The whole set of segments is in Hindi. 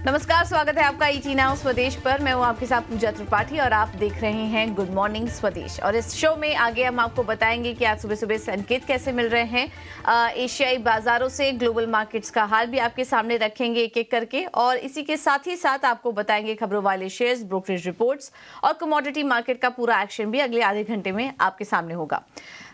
नमस्कार, स्वागत है आपका ईटी नाउ स्वदेश पर। मैं हूं आपके साथ पूजा त्रिपाठी और आप देख रहे हैं गुड मॉर्निंग स्वदेश। और इस शो में आगे हम आपको बताएंगे कि आज सुबह सुबह संकेत कैसे मिल रहे हैं एशियाई बाजारों से। ग्लोबल मार्केट्स का हाल भी आपके सामने रखेंगे एक एक करके, और इसी के साथ ही साथ आपको बताएंगे खबरों वाले शेयर्स, ब्रोकरेज रिपोर्ट्स और कमोडिटी मार्केट का पूरा एक्शन भी अगले आधे घंटे में आपके सामने होगा।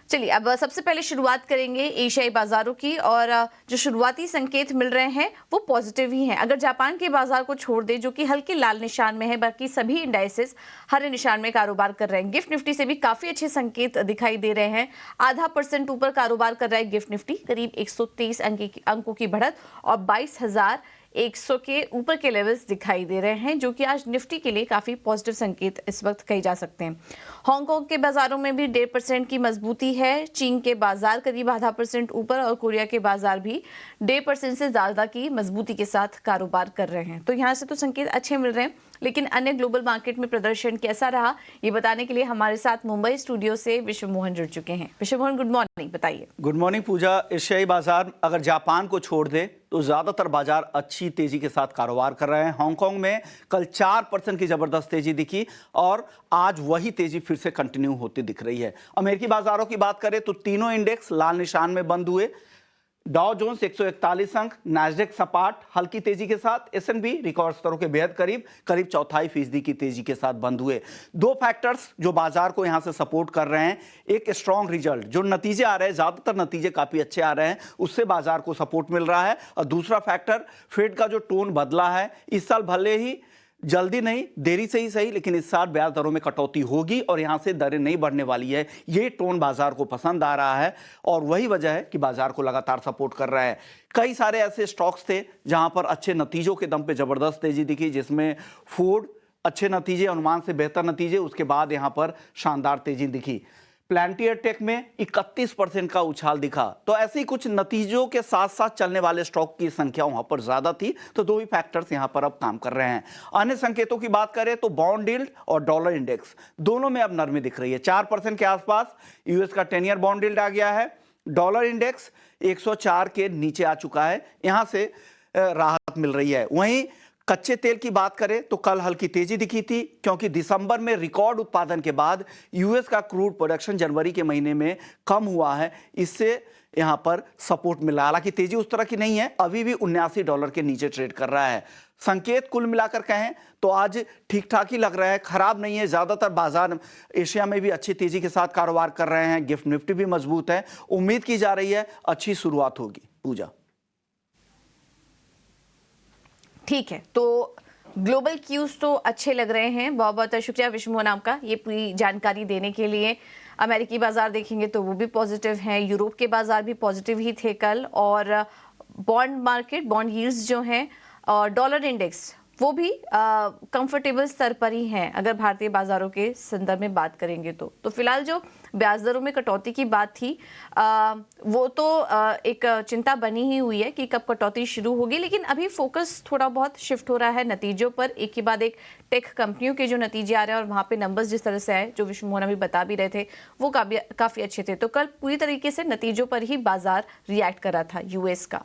चलिए अब सबसे पहले शुरुआत करेंगे एशियाई बाजारों की, और जो शुरुआती संकेत मिल रहे हैं वो पॉजिटिव ही हैं। अगर जापान के बाजार को छोड़ दे जो कि हल्के लाल निशान में है, बाकी सभी इंडाइसेस हरे निशान में कारोबार कर रहे हैं। गिफ्ट निफ्टी से भी काफी अच्छे संकेत दिखाई दे रहे हैं। 0.5% ऊपर कारोबार कर रहा है गिफ्ट निफ्टी, करीब 123 अंकों की बढ़त और 22,100 के ऊपर के लेवल्स दिखाई दे रहे हैं, जो कि आज निफ्टी के लिए काफी पॉजिटिव संकेत इस वक्त कहे जा सकते हैं। हांगकांग के बाजारों में भी 1.5% की मजबूती है। चीन के बाजार करीब 0.5% ऊपर और कोरिया के बाजार भी 1.5% से ज्यादा की मजबूती के साथ कारोबार कर रहे हैं। तो यहाँ से तो संकेत अच्छे मिल रहे हैं, लेकिन अन्य ग्लोबल मार्केट में प्रदर्शन कैसा रहा ये बताने के लिए हमारे साथ मुंबई स्टूडियो से विश्व मोहन जुड़ चुके हैं। विश्व मोहन, गुड मॉर्निंग, बताइए। गुड मॉर्निंग पूजा। एशियाई बाजार अगर जापान को छोड़ दे तो ज्यादातर बाजार अच्छी तेजी के साथ कारोबार कर रहे हैं। हांगकांग में कल 4% की जबरदस्त तेजी दिखी और आज वही तेजी फिर से कंटिन्यू होती दिख रही है। अमेरिकी बाजारों की बात करें तो तीनों इंडेक्स लाल निशान में बंद हुए। डाउ जोन्स 141 अंक, नैस्डैक सपाट हल्की तेजी के साथ, एस&पी रिकॉर्ड स्तरों के बेहद करीब 0.25% की तेजी के साथ बंद हुए। दो फैक्टर्स जो बाजार को यहां से सपोर्ट कर रहे हैं, एक स्ट्रॉन्ग रिजल्ट, जो नतीजे आ रहे हैं, ज्यादातर नतीजे काफी अच्छे आ रहे हैं, उससे बाजार को सपोर्ट मिल रहा है। और दूसरा फैक्टर फेड का जो टोन बदला है। इस साल भले ही जल्दी नहीं, देरी से ही सही, लेकिन इस साल ब्याज दरों में कटौती होगी और यहां से दरें नहीं बढ़ने वाली है। ये टोन बाजार को पसंद आ रहा है और वही वजह है कि बाजार को लगातार सपोर्ट कर रहा है। कई सारे ऐसे स्टॉक्स थे जहां पर अच्छे नतीजों के दम पे जबरदस्त तेजी दिखी, जिसमें फूड अच्छे नतीजे, अनुमान से बेहतर नतीजे, उसके बाद यहां पर शानदार तेजी दिखी। प्लांटियर टेक में 31% का उछाल दिखा। तो ऐसे ही कुछ नतीजों के साथ साथ चलने वाले स्टॉक की संख्या वहां पर ज्यादा थी, तो दो ही फैक्टर्स यहां पर अब काम कर रहे हैं। अन्य संकेतों की बात करें तो बॉन्ड यील्ड और डॉलर इंडेक्स दोनों में अब नरमी दिख रही है। 4% के आसपास यूएस का 10 ईयर बॉन्ड यील्ड आ गया है। डॉलर इंडेक्स 104 के नीचे आ चुका है, यहां से राहत मिल रही है। वहीं कच्चे तेल की बात करें तो कल हल्की तेजी दिखी थी, क्योंकि दिसंबर में रिकॉर्ड उत्पादन के बाद यूएस का क्रूड प्रोडक्शन जनवरी के महीने में कम हुआ है, इससे यहां पर सपोर्ट मिला। हालांकि तेजी उस तरह की नहीं है, अभी भी $79 के नीचे ट्रेड कर रहा है। संकेत कुल मिलाकर कहें तो आज ठीक ठाक ही लग रहा है, खराब नहीं है। ज्यादातर बाजार एशिया में भी अच्छी तेजी के साथ कारोबार कर रहे हैं। गिफ्ट निफ्टी भी मजबूत है, उम्मीद की जा रही है अच्छी शुरुआत होगी। पूजा, ठीक है, तो ग्लोबल क्यूज तो अच्छे लग रहे हैं। बहुत बहुत शुक्रिया विश्व मोहन आपका ये पूरी जानकारी देने के लिए। अमेरिकी बाजार देखेंगे तो वो भी पॉजिटिव हैं, यूरोप के बाजार भी पॉजिटिव ही थे कल, और बॉन्ड मार्केट, बॉन्ड यील्ड्स जो हैं और डॉलर इंडेक्स वो भी कंफर्टेबल स्तर पर ही हैं अगर भारतीय बाजारों के संदर्भ में बात करेंगे तो फिलहाल जो ब्याज दरों में कटौती की बात थी वो तो एक चिंता बनी ही हुई है कि कब कटौती शुरू होगी, लेकिन अभी फोकस थोड़ा बहुत शिफ्ट हो रहा है नतीजों पर। एक के बाद एक टेक कंपनियों के जो नतीजे आ रहे हैं और वहां पे नंबर्स जिस तरह से आए, जो विश्व मोहन अभी बता भी रहे थे, वो काफी अच्छे थे। तो कल पूरी तरीके से नतीजों पर ही बाजार रिएक्ट कर रहा था यूएस का।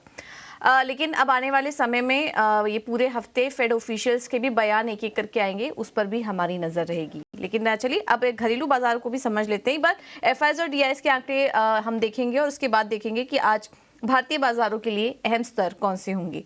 लेकिन अब आने वाले समय में ये पूरे हफ्ते फेड ऑफिशियल्स के भी बयान एक एक करके आएंगे, उस पर भी हमारी नजर रहेगी। लेकिन चलिए अब एक घरेलू बाजार को भी समझ लेते हैं। एक बार एफआईआईज और डीआईएस के आंकड़े हम देखेंगे और उसके बाद देखेंगे कि आज भारतीय बाजारों के लिए अहम स्तर कौन से होंगे।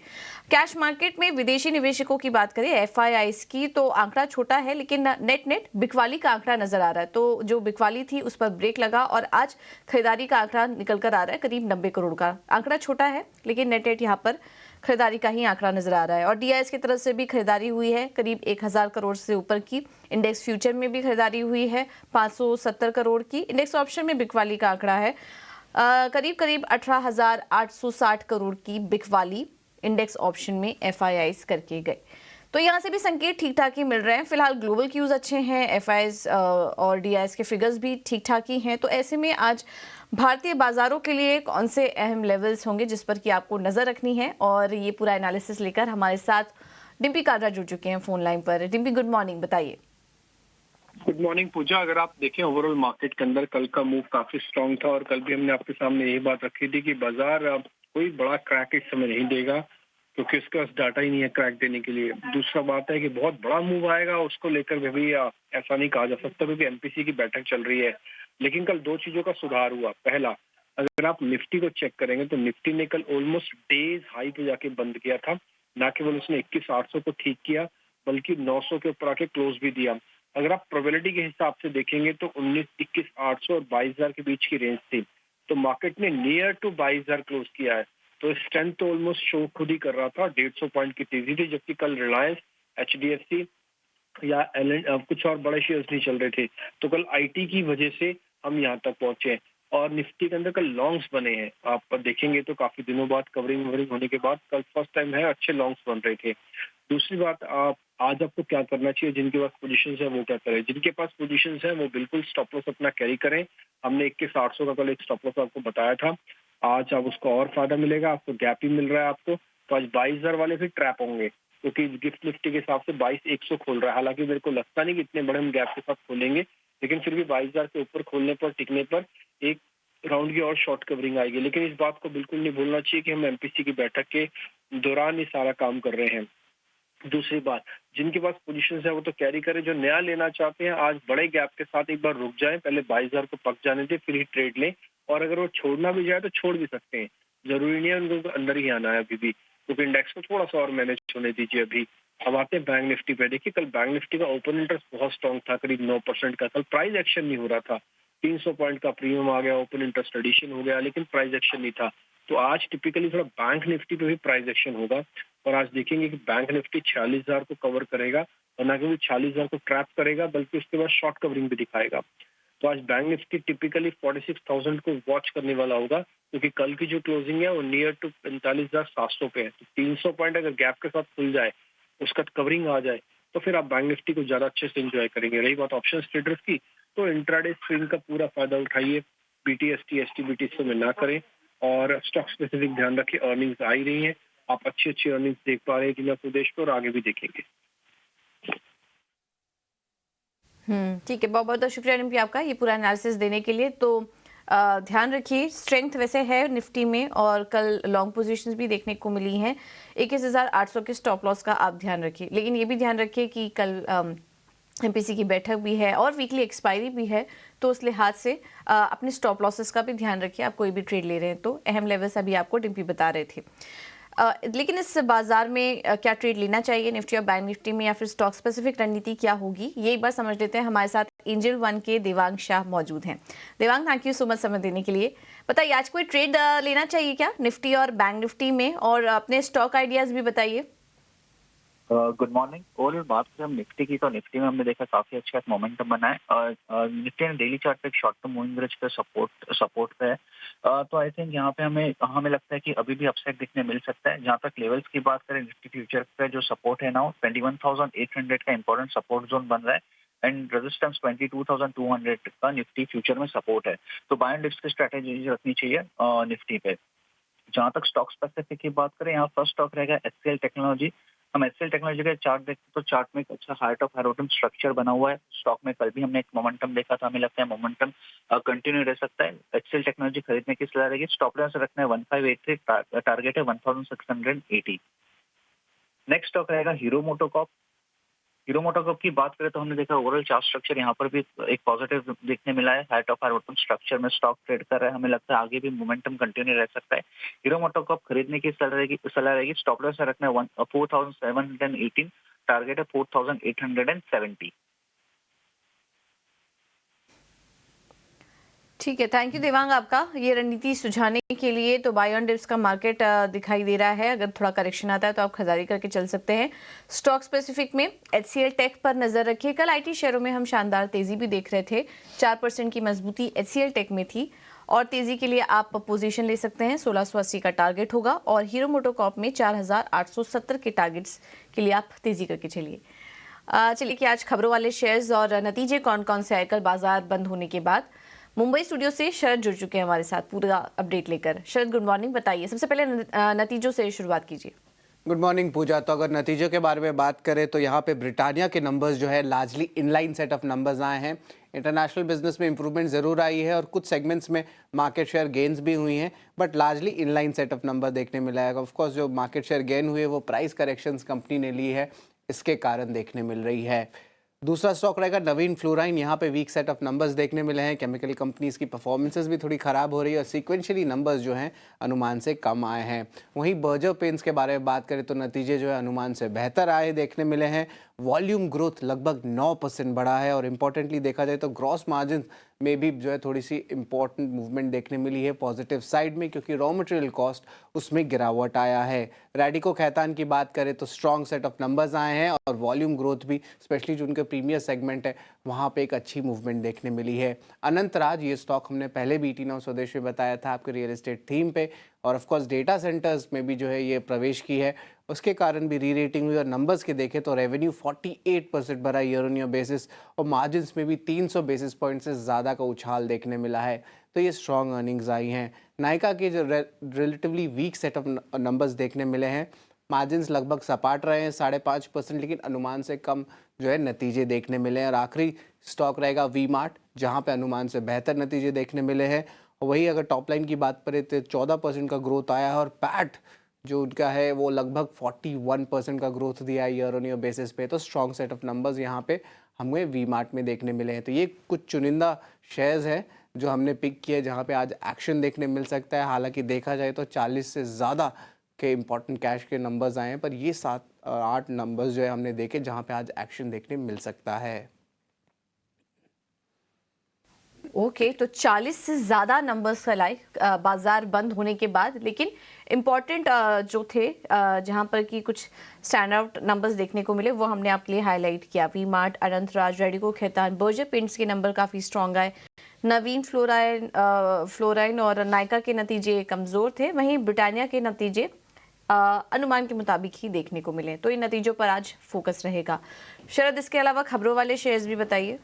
कैश मार्केट में विदेशी निवेशकों की बात करें एफआईआईज की, तो आंकड़ा छोटा है, लेकिन नेट बिकवाली का आंकड़ा नजर आ रहा है। तो जो बिकवाली थी उस पर ब्रेक लगा और आज खरीदारी का आंकड़ा निकल कर आ रहा है, करीब 90 करोड़ का। आंकड़ा छोटा है लेकिन नेट यहाँ पर खरीदारी का ही आंकड़ा नजर आ रहा है। और डीआईएस की तरफ से भी खरीदारी हुई है करीब 1000 करोड़ से ऊपर की। इंडेक्स फ्यूचर में भी खरीदारी हुई है 570 करोड़ की। इंडेक्स ऑप्शन में बिकवाली का आंकड़ा है करीब 18,860 करोड़ की बिकवाली इंडेक्स ऑप्शन में एफआईआईज करके गए। तो यहाँ से भी संकेत ठीक ठाक ही मिल रहे हैं। फिलहाल ग्लोबल क्यूज अच्छे हैं, एफआईआईज और डीआईएस के फिगर्स भी ठीक ठाक ही हैं। तो ऐसे में आज भारतीय बाजारों के लिए कौन से अहम लेवल्स होंगे जिस पर कि आपको नजर रखनी है, और ये पूरा एनालिसिस लेकर हमारे साथ डिम्पी कादरा जुड़ चुके हैं फोन लाइन पर। डिम्पी, गुड मॉर्निंग, बताइए। गुड मॉर्निंग पूजा। अगर आप देखें ओवरऑल मार्केट के अंदर कल का मूव काफी स्ट्रांग था और कल भी हमने आपके सामने यही बात रखी थी कि बाजार कोई बड़ा क्रैक इस समय नहीं देगा। क्योंकि उसके पास डाटा ही नहीं है क्रैक देने के लिए। दूसरा बात है कि बहुत बड़ा मूव आएगा, उसको लेकर भी ऐसा नहीं कहा जा सकता क्योंकि एमपीसी की बैठक चल रही है। लेकिन कल दो चीजों का सुधार हुआ। पहला, अगर आप निफ्टी को चेक करेंगे तो निफ्टी ने कल ऑलमोस्ट डेज हाई पे जाके बंद किया था। ना केवल उसने 21,800 को ठीक किया बल्कि 900 के ऊपर आके क्लोज भी दिया। अगर आप प्रोबेबिलिटी के हिसाब से देखेंगे तो 21,800 और 22,000 के बीच की रेंज थी, तो मार्केट ने नियर टू 22,000 क्लोज किया है। तो स्ट्रेंथ तो ऑलमोस्ट शो खुद ही कर रहा था। 150 पॉइंट की तेजी थी, जबकि कल रिलायंस, एचडीएफसी या कुछ और बड़े शेयर्स नहीं चल रहे थे। तो कल आईटी की वजह से हम यहाँ तक पहुंचे और निफ्टी के अंदर कल लॉन्ग्स बने हैं। आप देखेंगे तो काफी दिनों बाद कवरिंग होने के बाद कल फर्स्ट टाइम है अच्छे लॉन्ग्स बन रहे थे। दूसरी बात, आज आपको क्या करना चाहिए, जिनके पास पोजीशंस है वो क्या करें। जिनके पास पोजीशंस है वो बिल्कुल स्टॉप लॉस अपना कैरी करें। हमने 21,800 का कल एक स्टॉप लॉस आपको बताया था। आज आप उसको और फायदा मिलेगा, आपको गैप ही मिल रहा है आपको। तो आज 22,000 वाले फिर ट्रैप होंगे क्योंकि गिफ्ट निफ्टी के हिसाब से 22,100 खोल रहा है। हालांकि मेरे को लगता नहीं कि इतने बड़े हम गैप के साथ खोलेंगे, लेकिन फिर भी 22,000 के ऊपर खोलने पर, टिकने पर एक राउंड की और शॉर्ट कवरिंग आएगी। लेकिन इस बात को बिल्कुल नहीं भूलना चाहिए कि हम एमपीसी की बैठक के दौरान ही सारा काम कर रहे हैं। दूसरी बात, जिनके पास पोजीशन है वो तो कैरी करें। जो नया लेना चाहते हैं आज बड़े गैप के साथ एक बार रुक जाएं, पहले 22,000 को पक जाने दें, फिर ही ट्रेड लें। और अगर वो छोड़ना भी जाए तो छोड़ भी सकते हैं, जरूरी नहीं है उनको अंदर ही आना है अभी भी, क्योंकि इंडेक्स को थोड़ा सा और मैनेज होने दीजिए अभी। अब आते हैं बैंक निफ्टी पे। देखिए कल बैंक निफ्टी का ओपन इंटरेस्ट बहुत स्ट्रॉन्ग था, करीब 9% का। कल प्राइस एक्शन नहीं हो रहा था। 300 पॉइंट का प्रीमियम आ गया, ओपन इंटरेस्ट एडिशन हो गया, लेकिन प्राइस एक्शन नहीं था। तो आज टिपिकली थोड़ा बैंक निफ्टी पे भी प्राइस एक्शन होगा और आज देखेंगे कि बैंक निफ्टी 46,000 को कवर करेगा और ना केवल 46,000 को ट्रैप करेगा बल्कि उसके बाद शॉर्ट कवरिंग भी दिखाएगा। तो आज बैंक निफ्टी टिपिकली 46,000 को वॉच करने वाला होगा क्योंकि कल की जो क्लोजिंग है वो नियर टू 45,700 पे है। तो 300 पॉइंट अगर गैप के साथ खुल जाए, उसका कवरिंग आ जाए, तो फिर आप बैंक निफ्टी को ज्यादा अच्छे से एंजॉय करेंगे। रही बात ऑप्शन ट्रेडर्स की, तो इंट्राडे स्विंग का पूरा फायदा उठाइए। बीटीएसटी, एसटीबीटी में ना करें और स्टॉक स्पेसिफिक ध्यान रखें। अर्निंग्स आ ही रही हैं, आप अच्छी अच्छी अर्निंग्स देख पा रहे हैं कि प्रदेश को, और आगे भी देखेंगे। ठीक है, बहुत बहुत शुक्रिया निम्पी आपका ये पूरा एनालिसिस देने के लिए। तो ध्यान रखिए, स्ट्रेंथ वैसे है निफ्टी में और कल लॉन्ग पोजीशंस भी देखने को मिली हैं। 21,800 के स्टॉप लॉस का आप ध्यान रखिए, लेकिन ये भी ध्यान रखिए कि कल एमपीसी की बैठक भी है और वीकली एक्सपायरी भी है, तो उस लिहाज से अपने स्टॉप लॉसेस का भी ध्यान रखिए। आप कोई भी ट्रेड ले रहे हैं तो अहम लेवल्स अभी आपको डिम्पी बता रहे थे। लेकिन इस बाजार में क्या ट्रेड लेना चाहिए निफ्टी और बैंक निफ्टी में, या फिर स्टॉक स्पेसिफिक रणनीति क्या होगी, ये एक बार समझ लेते हैं। हमारे साथ एंजल वन के देवांग शाह मौजूद हैं। Devang, thank you so much समय देने के लिए। बताइए आज कोई ट्रेड लेना चाहिए क्या निफ्टी और बैंक निफ्टी में, और अपने स्टॉक आइडियाज भी बताइए। Good morning. ओवरऑल बात करें हम निफ्टी की, तो निफ्टी में हमने देखा काफी अच्छा एक मोमेंटम बना है और निफ्टी ने डेली चार्ट पे एक शॉर्ट टर्म मूविंग एवरेज पे सपोर्ट पे है। तो आई थिंक यहाँ पे हमें लगता है कि अभी भी अपसाइड दिखने मिल सकता है। जहाँ तक लेवल्स की बात करें, निफ्टी फ्यूचर पे जो सपोर्ट है ना, 21,800 का इंपॉर्टेंट सपोर्ट जोन बन रहा है एंड रेजिस्टेंस 22,200 का निफ्टी फ्यूचर में सपोर्ट है। तो बाय एंड डिप्स की स्ट्रेटेजी रखनी चाहिए निफ्टी पे। जहाँ तक स्टॉक स्पेसिफिक की बात करें, यहाँ फर्स्ट स्टॉक रहेगा एचसीएल टेक्नोलॉजी। हम एचसीएल टेक्नोलॉजी का चार्ट देखते तो चार्ट में एक अच्छा हार्ट ऑफ हाइरोटन स्ट्रक्चर बना हुआ है। स्टॉक में कल भी हमने एक मोमेंटम देखा था, हमें लगता है मोमेंटम कंटिन्यू रह सकता है। एचसीएल टेक्नोलॉजी खरीदने की सलाह रहेगी। स्टॉप लॉस रखना है 1583, टारगेट है 1680। नेक्स्ट स्टॉक रहेगा हीरो मोटोकॉर्प। हीरो मोटोकॉर्प की बात करें तो हमने देखा ओवरऑल चार्ट स्ट्रक्चर यहाँ पर भी एक पॉजिटिव देखने मिला है। हाइट ऑफ हाइरोटन स्ट्रक्चर में स्टॉक ट्रेड कर रहा है, हमें लगता है आगे भी मोमेंटम कंटिन्यू रह सकता है। हीरो मोटोकॉर्प खरीदने की सलाह रहेगी। स्टॉप लॉस रखना है 4718, टारगेट है 4870। ठीक है, थैंक यू देवांग आपका ये रणनीति सुझाने के लिए। तो बाय ऑन डिप्स का मार्केट दिखाई दे रहा है, अगर थोड़ा करेक्शन आता है तो आप खरीदारी करके चल सकते हैं। स्टॉक स्पेसिफिक में एचसीएल टेक पर नजर रखिए। कल आईटी शेयरों में हम शानदार तेजी भी देख रहे थे, 4% की मजबूती एचसीएल टेक में थी और तेजी के लिए आप पोजीशन ले सकते हैं। 1680 का टारगेट होगा और हीरो मोटोकॉर्प में 4870 के टारगेट्स के लिए आप तेजी करके चलिए। चलिए कि आज खबरों वाले शेयर्स और नतीजे कौन कौन से आए कल बाजार बंद होने के बाद। मुंबई स्टूडियो से शरद जुड़ चुके हैं हमारे साथ पूरा अपडेट लेकर। शरद, गुड मॉर्निंग। बताइए सबसे पहले नतीजों से शुरुआत कीजिए। गुड मॉर्निंग पूजा। तो अगर नतीजों के बारे में बात करें तो यहाँ पे ब्रिटानिया के नंबर्स जो है largely inline set of numbers आए हैं। इंटरनेशनल बिजनेस में इंप्रूवमेंट ज़रूर आई है और कुछ सेगमेंट्स में मार्केट शेयर गेन्स भी हुई हैं, but largely inline set of number देखने मिला है। ऑफ कोर्स जो मार्केट शेयर गेन हुए वो प्राइस करेक्शंस कंपनी ने ली है, इसके कारण देखने मिल रही है। दूसरा स्टॉक रहेगा नवीन फ्लोराइन। यहाँ पे वीक सेट ऑफ नंबर्स देखने मिले हैं। केमिकल कंपनीज की परफॉर्मेंसेस भी थोड़ी ख़राब हो रही है और सीक्वेंशियली नंबर्स जो हैं अनुमान से कम आए हैं। वहीं बर्जर पेंट्स के बारे में बात करें तो नतीजे जो है अनुमान से बेहतर आए देखने मिले हैं। वॉल्यूम ग्रोथ लगभग 9% बढ़ा है और इम्पॉर्टेंटली देखा जाए तो ग्रॉस मार्जिन में भी जो है थोड़ी सी इंपॉर्टेंट मूवमेंट देखने मिली है पॉजिटिव साइड में, क्योंकि रॉ मटेरियल कॉस्ट उसमें गिरावट आया है। रैडिको खैतान की बात करें तो स्ट्रॉन्ग सेट ऑफ नंबर्स आए हैं और वॉल्यूम ग्रोथ भी, स्पेशली जो उनके प्रीमियर सेगमेंट है वहाँ पे एक अच्छी मूवमेंट देखने मिली है। अनंतराज, ये स्टॉक हमने पहले भी ईटी नाउ स्वदेश में बताया था आपके रियल एस्टेट थीम पे, और ऑफ कोर्स डेटा सेंटर्स में भी जो है ये प्रवेश की है, उसके कारण भी री रेटिंग हुई। और नंबर्स के देखें तो रेवेन्यू 48% बढ़ा ईयर ऑन ईयर बेसिस और मार्जिन्स में भी 300 बेसिस पॉइंट से ज़्यादा का उछाल देखने मिला है। तो ये स्ट्रॉन्ग अर्निंग्स आई हैं। नायका के जो relatively weak set of numbers देखने मिले हैं, मार्जिन्स लगभग सपाट रहे हैं 5.5%, लेकिन अनुमान से कम जो है नतीजे देखने मिले हैं। और आखिरी स्टॉक रहेगा वी मार्ट, जहाँ पे अनुमान से बेहतर नतीजे देखने मिले हैं। और वही अगर टॉप लाइन की बात करें तो 14% का ग्रोथ आया है और पैट जो उनका है वो लगभग 41% का ग्रोथ दिया है ईयर ऑन ईयर बेसिस पे। तो स्ट्रॉन्ग सेट ऑफ नंबर्स यहाँ पे हमें वी मार्ट में देखने मिले हैं। तो ये कुछ चुनिंदा शेयर्स हैं जो हमने पिक किए जहाँ पे आज एक्शन देखने मिल सकता है। हालांकि देखा जाए तो 40 से ज़्यादा के इंपॉर्टेंट कैश के नंबर्स आए हैं, पर ये 7-8 नंबर्स जो है हमने देखे जहाँ पे आज एक्शन देखने मिल सकता है। ओके, तो 40 से ज़्यादा नंबर्स फैलाए बाजार बंद होने के बाद, लेकिन इम्पॉर्टेंट जो थे जहां पर कि कुछ स्टैंड आउट नंबर्स देखने को मिले वो हमने आपके लिए हाईलाइट किया। वी मार्ट, अनंतराज, रेडिको खैतान, बर्जर पेंट्स के नंबर काफ़ी स्ट्रॉन्ग आए। नवीन फ्लोराइन और नायका के नतीजे कमज़ोर थे। वहीं ब्रिटानिया के नतीजे अनुमान के मुताबिक ही देखने को मिले। तो इन नतीजों पर आज फोकस रहेगा। शरद, इसके अलावा खबरों वाले शेयर्स भी बताइए।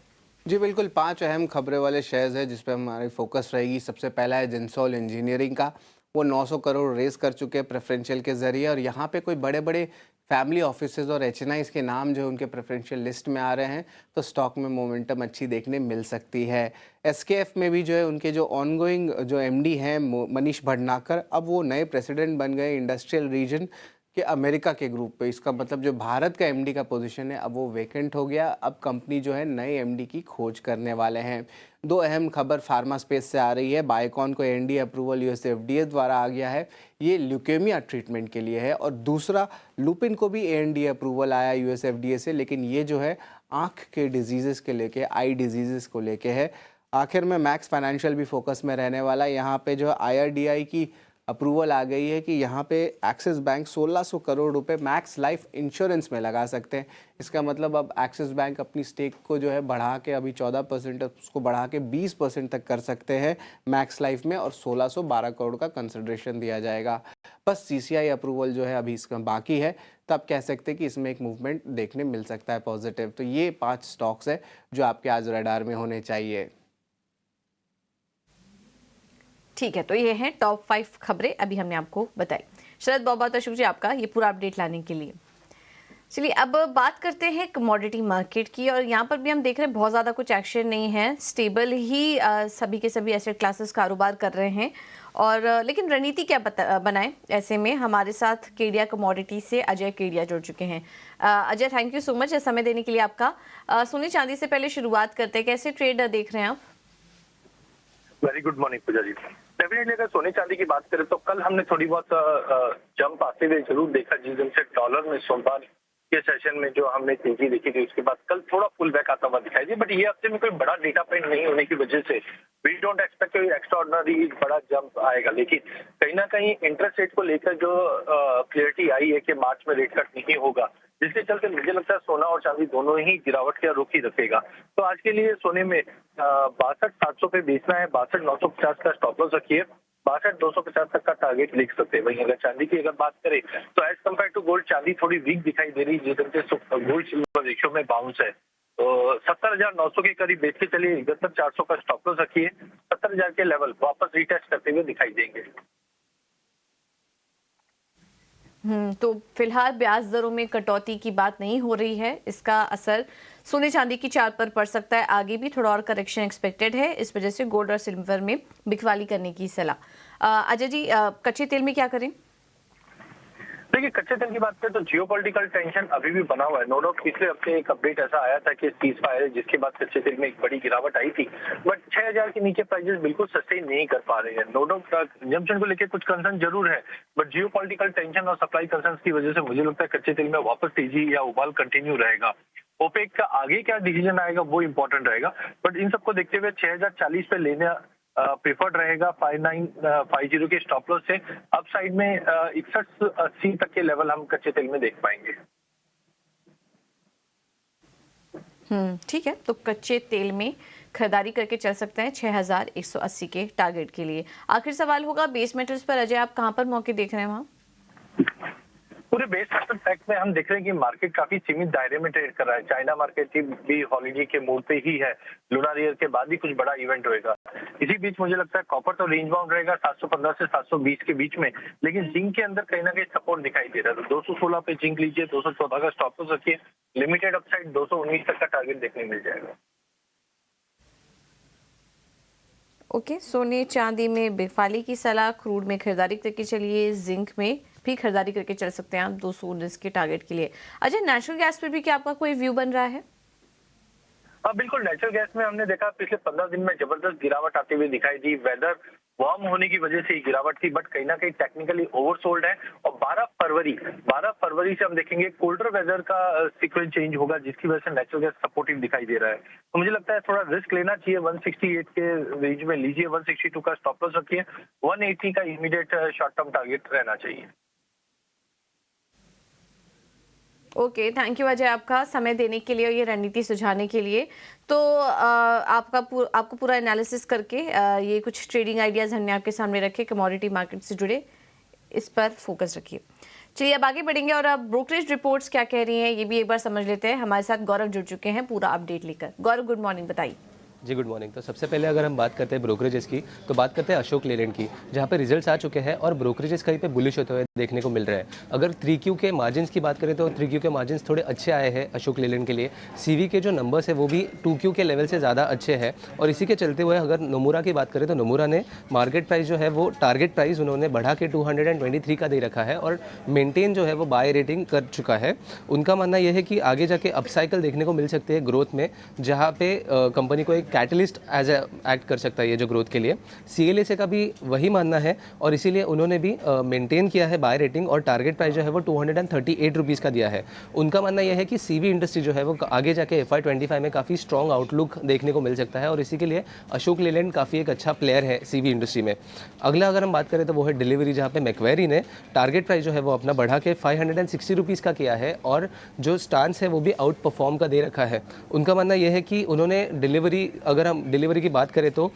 जी बिल्कुल, 5 अहम खबरें वाले शेयर्स हैं जिस पे हमारी फोकस रहेगी। सबसे पहला है जिंसॉल इंजीनियरिंग का। वो 900 करोड़ रेस कर चुके हैं प्रेफरेंशियल के ज़रिए और यहाँ पे कोई बड़े बड़े फैमिली ऑफिसेज और एचएनआईज के नाम जो उनके प्रेफरेंशियल लिस्ट में आ रहे हैं, तो स्टॉक में मोमेंटम अच्छी देखने मिल सकती है। एसकेएफ में भी जो है उनके जो ऑनगोइंग जो एमडी हैं मनीष भटनागर, अब वो नए प्रेसिडेंट बन गए इंडस्ट्रियल रीजन कि अमेरिका के ग्रुप पे। इसका मतलब जो भारत का एमडी का पोजीशन है अब वो वेकेंट हो गया। अब कंपनी जो है नए एमडी की खोज करने वाले हैं। 2 अहम खबर फार्मा स्पेस से आ रही है। बायोकॉन को एनडीए अप्रूवल यूएस एफडीए द्वारा आ गया है, ये ल्यूकेमिया ट्रीटमेंट के लिए है। और दूसरा, लुपिन को भी एनडीए अप्रूवल आया यूएस एफडीए से, लेकिन ये जो है आँख के डिजीज़ के लेके, आई डिजीज़ को लेके है। आखिर में मैक्स फाइनेंशियल भी फोकस में रहने वाला है। यहाँ पे जो आईआरडीआई की अप्रूवल आ गई है कि यहाँ पे एक्सिस बैंक 1600 करोड़ रुपए मैक्स लाइफ इंश्योरेंस में लगा सकते हैं। इसका मतलब अब एक्सिस बैंक अपनी स्टेक को जो है बढ़ा के, अभी 14% उसको बढ़ा के 20% तक कर सकते हैं मैक्स लाइफ में, और 1612 करोड़ का कंसिडरेशन दिया जाएगा। बस सीसीआई अप्रूवल जो है अभी इसका बाकी है, तब कह सकते हैं कि इसमें एक मूवमेंट देखने मिल सकता है पॉजिटिव। तो ये 5 स्टॉक्स है जो आपके आज रडार में होने चाहिए। ठीक है, तो ये हैं टॉप 5 खबरें अभी हमने आपको बताई। शरद, बहुत बहुत शुक्रिया आपका ये पूरा अपडेट लाने के लिए। चलिए अब बात करते हैं कमोडिटी मार्केट की, और यहाँ पर भी हम देख रहे हैं बहुत ज़्यादा कुछ एक्शन नहीं है। स्टेबल ही सभी के सभी एसेट क्लासेस कारोबार कर रहे हैं। और लेकिन रणनीति क्या बनाएं ऐसे में? हमारे साथ केडिया कमोडिटी से अजय केडिया जुड़ चुके हैं। Ajay, thank you so much समय देने के लिए आपका। सोने चांदी से पहले शुरुआत करते हैं, कैसे ट्रेड देख रहे हैं आप? वेरी गुड मॉर्निंग पूजा जी। डेफिनेटली अगर सोने चांदी की बात करें तो कल हमने थोड़ी बहुत जंप आते हुए जरूर देखा, जिस दिन से डॉलर में सोमवार के सेशन में जो हमने तेजी देखी थी उसके बाद कल थोड़ा पुल बैक आता हुआ दिखाई दी। बट ये हफ्ते में कोई बड़ा डेटा पॉइंट नहीं होने की वजह से वी डोंट एक्सपेक्ट कोई एक्स्ट्रा ऑर्डिनरी बड़ा जंप आएगा। लेकिन कहीं ना कहीं इंटरेस्ट रेट को लेकर जो क्लियरिटी आई है कि मार्च में रेट कट नहीं होगा, जिसके चलते मुझे लगता है सोना और चांदी दोनों ही गिरावट का रुख ही रखेगा। तो आज के लिए सोने में 62,700 पे बेचना है, 62,950 का स्टॉप लॉस रखिए, 62,250 तक का टारगेट लिख सकते हैं। वहीं अगर चांदी की अगर बात करें तो एज कम्पेयर टू गोल्ड चांदी थोड़ी वीक दिखाई दे रही है, जिससे गोल्ड सिल्वर रेशियो में बाउंस है। तो 70,900 के करीब बेच के चलिए, 61,400 का स्टॉप लॉस रखिए, 70,000 के लेवल वापस रिटेस्ट करते हुए दिखाई देंगे। तो फिलहाल ब्याज दरों में कटौती की बात नहीं हो रही है, इसका असर सोने चांदी की चार्ट पर पड़ सकता है। आगे भी थोड़ा और करेक्शन एक्सपेक्टेड है, इस वजह से गोल्ड और सिल्वर में बिकवाली करने की सलाह। अजय जी, कच्चे तेल में क्या करें? देखिए, कच्चे तेल की बात करें तो जियोपॉलिटिकल टेंशन अभी भी बना हुआ है। नो डाउट पिछले हफ्ते एक अपडेट ऐसा आया था कि सीज फायर है, जिसके बाद कच्चे तेल में एक बड़ी गिरावट आई थी, बट 6000 के नीचे प्राइसेस बिल्कुल सस्टेन नहीं कर पा रहे हैं। नो डाउट कंजम्पशन को लेकर कुछ कंसर्न जरूर है, बट जियोपॉलिटिकल टेंशन और सप्लाई कंसर्न की वजह से मुझे लगता है कच्चे तेल में वापस तेजी या उबाल कंटिन्यू रहेगा। ओपेक का आगे क्या डिसीजन आएगा वो इंपॉर्टेंट रहेगा, बट इन सबको देखते हुए 6040 पे लेने प्रेफर्ड रहेगा। 5950 के स्टॉप लॉस से अप साइड में 6180 तक के लेवल हम कच्चे तेल में देख पाएंगे। ठीक है, तो कच्चे तेल में खरीदारी करके चल सकते हैं 6180 के टारगेट के लिए। आखिर सवाल होगा बेस मेटल्स पर। अजय, आप कहां पर मौके देख रहे हैं वहां? पूरे बेस मेटल फैक्ट में हम देख रहे हैं कि मार्केट काफी सीमित दायरे में ट्रेड कर रहा है। चाइना मार्केट की भी हॉलीडे के मूड पे ही है, लूनर ईयर के बाद ही कुछ बड़ा इवेंट होएगा। इसी बीच मुझे लगता है कॉपर तो रेंज बाउंड रहेगा 715 से 720 के बीच में, लेकिन जिंक के अंदर कहीं ना कहीं सपोर्ट दिखाई दे रहा है। तो 216 पे जिंक लीजिए, 214 का स्टॉप लॉस रखिए, लिमिटेड अपसाइड 219 तक का टारगेट देखने मिल जाएगा। ओके, सोने चांदी में बिकवाली की सलाह, क्रूड में खरीदारी करके चलिए, जिंक में भी खरीदारी करके चल सकते हैं आप 219 के टारगेट के लिए। अजय, नेचुरल गैस पर भी क्या आपका कोई व्यू बन रहा है? हाँ बिल्कुल, नेचुरल गैस में हमने देखा पिछले 15 दिन में जबरदस्त गिरावट आती हुई दिखाई दी। वेदर वार्म होने की वजह से ही गिरावट थी, बट कहीं ना कहीं टेक्निकली ओवरसोल्ड है। और 12 फरवरी से हम देखेंगे कोल्डर वेदर का सीक्वेंस चेंज होगा, जिसकी वजह से नेचुरल गैस सपोर्टिव दिखाई दे रहा है। तो मुझे लगता है थोड़ा रिस्क लेना चाहिए। 168 के रेंज में लीजिए, 162 का स्टॉप लॉस रखिए, 180 का इमीडिएट शॉर्ट टर्म टारगेट रहना चाहिए। ओके, थैंक यू अजय, आपका समय देने के लिए और ये रणनीति सुझाने के लिए। तो आपको पूरा एनालिसिस करके ये कुछ ट्रेडिंग आइडियाज़ हमने आपके सामने रखे, कमोडिटी मार्केट से जुड़े, इस पर फोकस रखिए। चलिए अब आगे बढ़ेंगे और अब ब्रोकरेज रिपोर्ट्स क्या कह रही हैं ये भी एक बार समझ लेते हैं। हमारे साथ गौरव जुड़ चुके हैं पूरा अपडेट लेकर। गौरव, गुड मॉर्निंग, बताइए। जी गुड मॉर्निंग। तो सबसे पहले अगर हम बात करते हैं ब्रोकरेजेस की, तो बात करते हैं अशोक लेलैंड की, जहां पे रिजल्ट्स आ चुके हैं और ब्रोकरेजेस कहीं पे बुलिश होते हुए देखने को मिल रहा है। अगर 3Q के मार्जिन्स की बात करें तो 3Q के मार्जिन्स थोड़े अच्छे आए हैं अशोक लेलैंड के लिए। CV के जो नंबर्स है वो भी 2Q के लेवल से ज़्यादा अच्छे हैं। और इसी के चलते हुए अगर नोमुरा की बात करें तो नोमुरा ने मार्केट प्राइस जो है वो टारगेट प्राइस उन्होंने बढ़ा के 223 का दे रखा है और मेनटेन जो है वो बाय रेटिंग कर चुका है। उनका मानना यह है कि आगे जाके अपसाइकिल देखने को मिल सकती है ग्रोथ में, जहाँ पे कंपनी को एक कैटलिस्ट एज एक्ट कर सकता है ये जो ग्रोथ के लिए। CLSA का भी वही मानना है और इसीलिए उन्होंने भी मेंटेन किया है बाय रेटिंग और टारगेट प्राइस जो है वो 238 रुपीज़ का दिया है। उनका मानना यह है कि CV इंडस्ट्री जो है वो आगे जाके FY25 में काफ़ी स्ट्रॉन्ग आउटलुक देखने को मिल सकता है और इसी के लिए अशोक लेलैंड काफ़ी एक अच्छा प्लेयर है CV इंडस्ट्री में। अगला अगर हम बात करें तो वो है डिलीवरी, जहाँ पे मैक्वेरी ने टारगेट प्राइस जो है वो अपना बढ़ा के 560 रुपीज़ का किया है और जो स्टांस है वो भी आउट परफॉर्म का दे रखा है। उनका मानना यह है कि उन्होंने डिलीवरी, अगर हम डिलीवरी की बात करें तो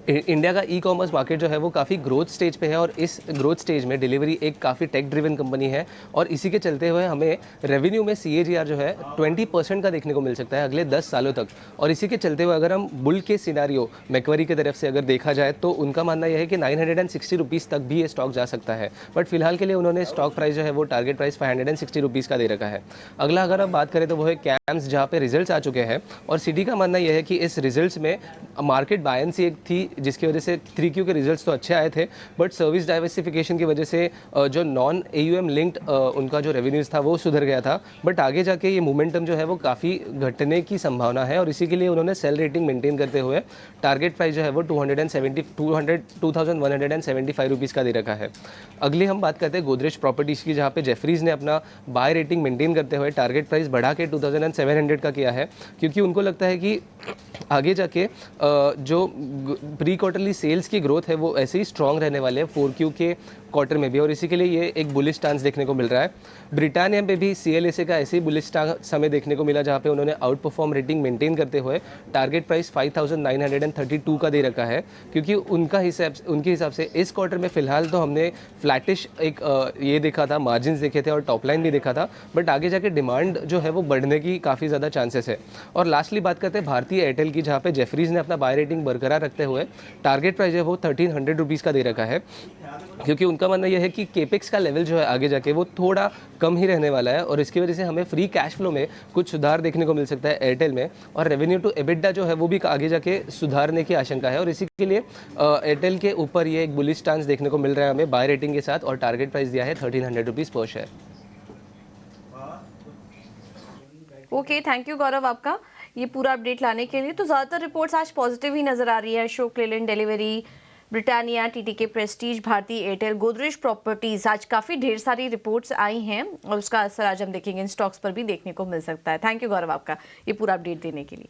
इंडिया का ई-कॉमर्स मार्केट जो है वो काफ़ी ग्रोथ स्टेज पे है और इस ग्रोथ स्टेज में डिलीवरी एक काफ़ी टेक ड्रिवन कंपनी है और इसी के चलते हुए हमें रेवेन्यू में CAGR जो है 20% का देखने को मिल सकता है अगले 10 सालों तक। और इसी के चलते हुए अगर हम बुल के सिनारियो मैक्वेरी की तरफ से अगर देखा जाए तो उनका मानना यह है कि 960 रुपीज़ तक भी ये स्टॉक जा सकता है, बट फिलहाल के लिए उन्होंने स्टॉक प्राइस जो है वो टारगेट प्राइस 560 रुपीज़ का दे रखा है। अगला अगर हम बात करें तो वो है कैम्स, जहाँ पे रिजल्ट्स आ चुके हैं और सिटी का मानना यह है कि इस रिजल्ट्स में मार्केट बायंसी एक थी जिसकी वजह से 3Q के रिजल्ट्स तो अच्छे आए थे, बट सर्विस डाइवर्सिफिकेशन की वजह से जो नॉन AUM लिंक्ड उनका जो रेवेन्यूज़ था वो सुधर गया था, बट आगे जाके ये मोमेंटम जो है वो काफ़ी घटने की संभावना है और इसी के लिए उन्होंने सेल रेटिंग मेंटेन करते हुए टारगेट प्राइस जो है वो 2175 रुपीज़ का दे रखा है। अगली हम बात करते हैं गोदरेज प्रॉपर्टीज़ की, जहाँ पे जेफरीज ने अपना बाय रेटिंग मेंटेन करते हुए टारगेट प्राइस बढ़ा के 2700 का किया है, क्योंकि उनको लगता है कि आगे जाके जो प्री क्वार्टरली सेल्स की ग्रोथ है वो ऐसे ही स्ट्रॉन्ग रहने वाले हैं 4Q के क्वार्टर में भी और इसी के लिए ये एक बुलिश स्टांस देखने को मिल रहा है। ब्रिटानिया पे भी CLSA का ऐसे ही बुलिश स्टांस हमें देखने को मिला, जहाँ पे उन्होंने आउट परफॉर्म रेटिंग मेंटेन करते हुए टारगेट प्राइस 5932 का दे रखा है, क्योंकि उनके हिसाब से इस क्वार्टर में फिलहाल तो हमने फ्लैटिश एक ये देखा था, मार्जिन्स देखे थे और टॉप लाइन भी देखा था, बट आगे जाके डिमांड जो है वो बढ़ने की काफ़ी ज़्यादा चांसेस है। और लास्टली बात करते हैं भारतीय एयरटेल की, जहाँ पे जेफरीज ने अपना बाय रेटिंग बरकरार रखते हुए टारगेट प्राइस है वो 1300 रुपीज़ का दे रखा है, क्योंकि उनका उनका मानना यह है कि केपेक्स का लेवल जो है आगे जाके वो थोड़ा कम ही रहने वाला है और इसकी वजह से हमें फ्री कैश फ्लो में कुछ सुधार देखने को मिल सकता है एयरटेल में, और रेवेन्यू टू एबिटडा जो है वो भी आगे जाके सुधारने की आशंका है। और इसी के लिए एयरटेल के ऊपर ये एक बुलिश स्टांस देखने को मिल रहा है हमें बाय रेटिंग के साथ, और टारगेट प्राइस दिया है 1300 रुपीज़ पर शेयर। ओके, थैंक यू गौरव आपका ये पूरा अपडेट लाने के लिए। तो ज़्यादातर रिपोर्ट्स आज पॉजिटिव ही नज़र आ रही है। अशोक लेलैंड, डिलीवरी, ब्रिटानिया, टीटीके प्रेस्टीज, भारती एयरटेल, गोदरेज प्रॉपर्टीज, आज काफ़ी ढेर सारी रिपोर्ट्स आई हैं और उसका असर आज हम देखेंगे इन स्टॉक्स पर भी देखने को मिल सकता है। थैंक यू गौरव आपका ये पूरा अपडेट देने के लिए।